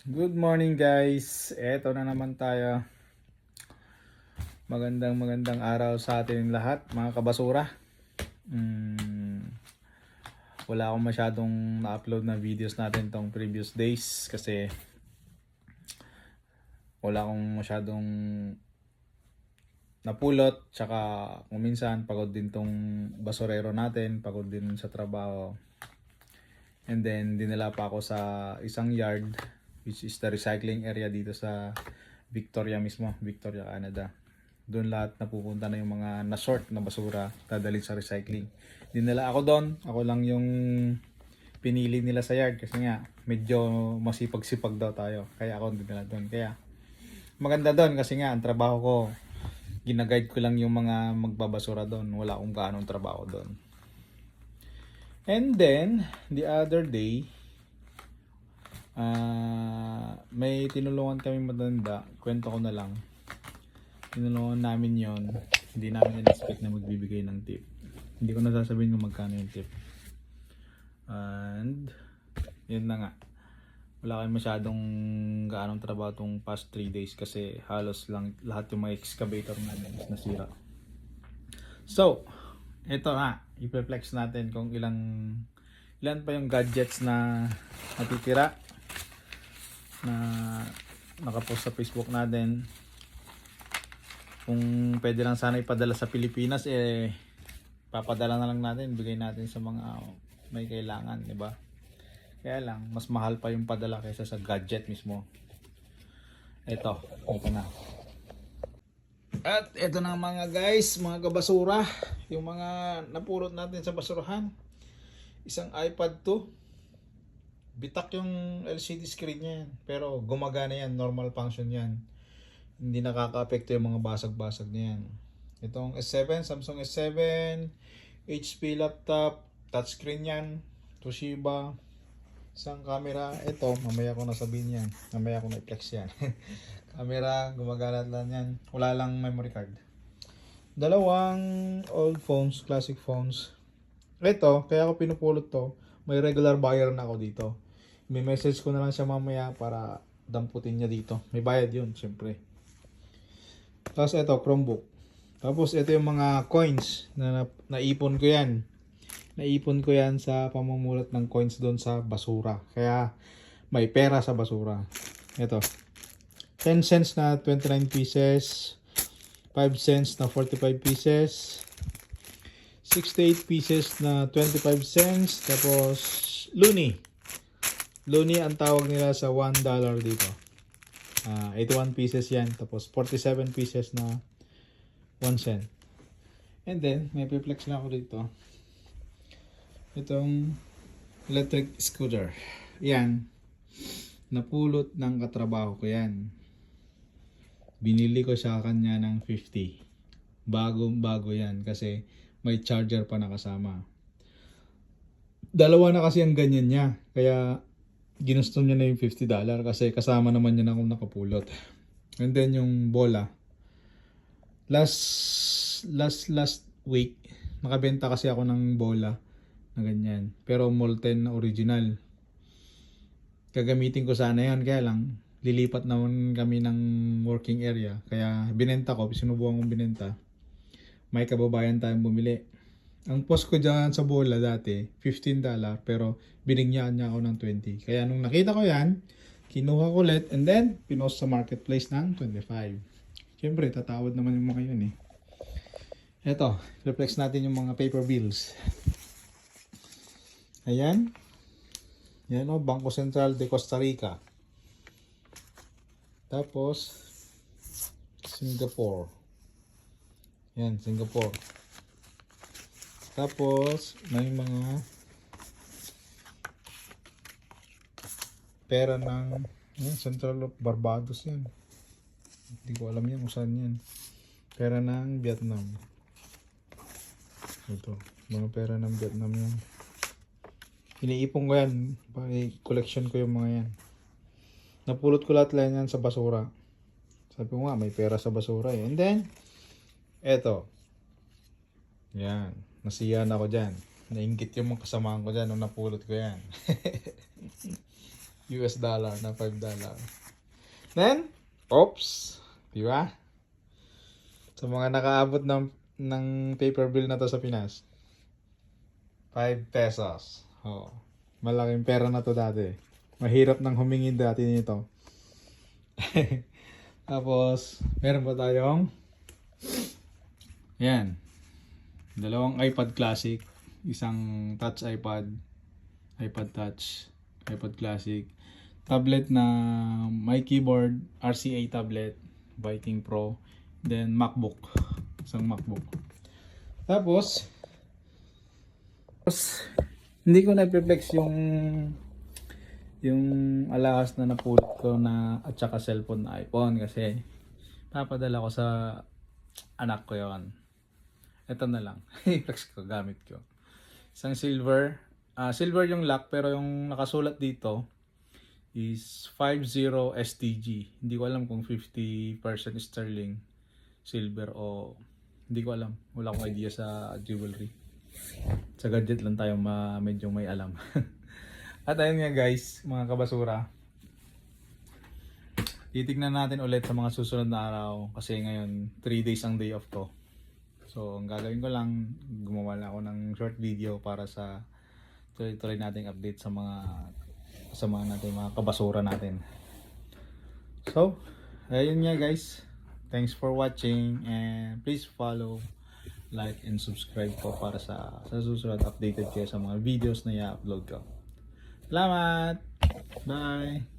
Good morning guys. Eto na naman tayo. Magandang araw sa atin lahat, mga kabasura. Wala akong masyadong na-upload na videos natin tong previous days kasi wala akong masyadong napulot. Tsaka kung minsan pagod din tong basurero natin, pagod din sa trabaho. And then dinala pa ako sa isang yard, which is the recycling area dito sa Victoria mismo, Victoria, Canada. Doon lahat napupunta na yung mga na-sort na basura, dadalhin sa recycling. Dinala ako doon, ako lang yung pinili nila sa yard kasi nga medyo masipag-sipag daw tayo. Kaya ako dinala doon. Kaya maganda doon kasi nga ang trabaho ko, ginaguide ko lang yung mga magbabasura doon. Wala akong gaanong trabaho doon. And then, the other day, may tinulungan kami matanda. Kwento ko na lang. Tinulungan namin yon. Hindi namin in-expect na magbibigay ng tip. Hindi ko na sasabihin kung magkano yung tip. And yun na nga. Wala kayong masyadong gaanong trabaho tong past 3 days kasi halos lang lahat yung mga excavator namin nasira. So, ito nga, i-flex natin kung ilan pa yung gadgets na natitira na nakapost sa Facebook natin. Kung pwede lang sana ipadala sa Pilipinas, papadala na lang natin, bigay natin sa mga may kailangan, di ba? Kaya lang, mas mahal pa yung padala kaysa sa gadget mismo. Ito na. At ito na mga guys, mga kabasura, yung mga napulot natin sa basurahan. Isang iPad 2. Bitak yung LCD screen niya yan, pero gumagana yan, normal function yan. Hindi nakaka-apekto yung mga basag-basag niyan. Itong S7, Samsung S7, HP laptop, touchscreen yan, Toshiba, isang camera. Ito, mamaya ko nasabihin yan. Mamaya ko na-flex yan. Camera, gumagana lang yan. Wala lang memory card. Dalawang old phones, classic phones. Ito, kaya ako pinupulot to. May regular buyer na ako dito. May message ko na lang siya mamaya para damputin niya dito. May bayad yun, syempre. Tapos ito, Chromebook. Tapos ito yung mga coins na naipon ko yan. Naipon ko yan sa pamumulat ng coins doon sa basura. Kaya may pera sa basura. Ito. 10 cents na 29 pieces. 5 cents na 45 pieces. 68 pieces na 25 cents. Tapos loonie. Loonie ang tawag nila sa $1 dito. 81 pieces yan. Tapos 47 pieces na 1 cent. And then, may piplex na ako dito. Itong electric scooter. Yan. Napulot ng katrabaho ko yan. Binili ko sa kanya ng 50. Bagong-bago yan kasi may charger pa nakasama. Dalawa na kasi ang ganyan niya. Kaya ginusto niya na yung $50 kasi kasama naman niya na akong nakapulot. And then yung bola. Last week, nakabenta kasi ako ng bola na ganyan. Pero molten na original. Gagamitin ko sana yan. Kaya lang, lilipat naman kami ng working area. Kaya binenta ko, sinubukan kong binenta. May kababayan tayong bumili. Ang post ko dyan sa bola dati, $15, pero binigyan niya ako ng 20. Kaya nung nakita ko yan, kinuha ko ulit and then pinost sa marketplace ng 25. Siyempre, tatawad naman yung mga yun eh. Eto, reflex natin yung mga paper bills. Ayan. Yan o, Bangko Sentral de Costa Rica. Tapos, Singapore. Yan, Singapore. Tapos, may mga pera ng Central of Barbados yan. Hindi ko alam yan kung saan yan. Pera ng Vietnam. Ito, mga pera ng Vietnam yan. Iniipon ko yan. Collection ko yung mga yan. Napulot ko lahat lang yan sa basura. Sabi ko nga, may pera sa basura eh. And then, eto. Yan. Nasiyahan ako dyan. Nainggit yung mga kasamaan ko dyan nung napulot ko yan. US dollar na $5. Then, oops, di ba? Sa mga nakaabot ng paper bill na to sa Pinas, 5 pesos. Oh, malaking pera na to dati. Mahirap nang humingi dati nito. Tapos, meron pa tayong yan. Dalawang iPad Classic, isang touch iPad, iPad Touch, iPad Classic, tablet na may keyboard, RCA tablet, Viking Pro, then MacBook, isang MacBook. Tapos hindi ko na-flex yung alahas na napulot ko na at saka cellphone na iPhone kasi papadala ko sa anak ko yon. Ito na lang. I-flex ko, gamit ko. Isang silver. Silver yung lock pero yung nakasulat dito is 50 STG. Hindi ko alam kung 50% sterling silver o hindi ko alam. Wala akong idea sa jewelry. Sa gadget lang tayo medyo may alam. At ayun nga guys, mga kabasura. Titignan natin ulit sa mga susunod na araw kasi ngayon 3 days ang day off ko. So ang gagawin ko lang, gumawa lang ako ng short video para sa tuloy-tuloy nating update sa mga kabasura natin. So, ayun nga guys. Thanks for watching and please follow, like and subscribe ko para sa susunod updated kayo sa mga videos na i-upload ko. Salamat! Bye!